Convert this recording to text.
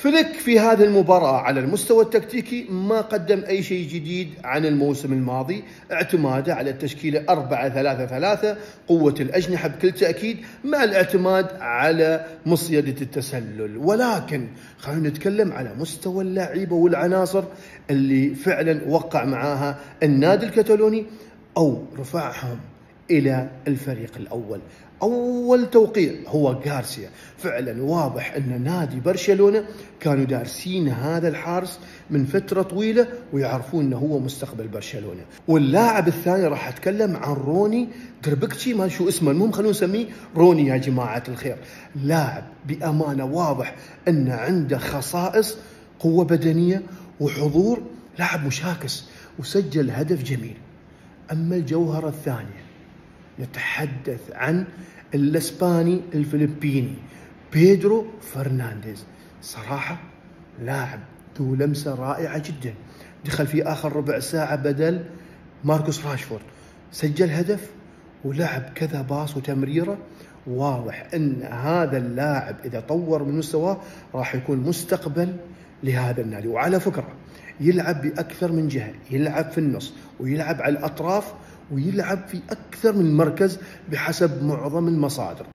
فليك في هذه المباراة على المستوى التكتيكي ما قدم أي شيء جديد عن الموسم الماضي، اعتماده على التشكيلة 4-3-3، قوة الأجنحة بكل تأكيد مع الاعتماد على مصيدة التسلل. ولكن خلينا نتكلم على مستوى اللعيبة والعناصر اللي فعلا وقع معاها النادي الكتالوني أو رفعهم إلى الفريق الأول. أول توقيع هو غارسيا. فعلا واضح أن نادي برشلونة كانوا دارسين هذا الحارس من فترة طويلة ويعرفون أنه هو مستقبل برشلونة. واللاعب الثاني راح أتكلم عن روني دربكتشي، ما شو اسمه، المهم خلونا نسميه روني يا جماعة الخير. لاعب بأمانة واضح أن عنده خصائص قوة بدنية وحضور، لاعب مشاكس وسجل هدف جميل. أما الجوهرة الثانية نتحدث عن الاسباني الفلبيني بيدرو فرنانديز. صراحة لاعب ذو لمسة رائعة جدا، دخل في آخر ربع ساعة بدل ماركوس راشفورد، سجل هدف ولعب كذا باص وتمريرة. واضح أن هذا اللاعب إذا طور من مستواه راح يكون مستقبل لهذا النادي. وعلى فكرة يلعب بأكثر من جهة، يلعب في النص ويلعب على الأطراف ويلعب في أكثر من مركز بحسب معظم المصادر.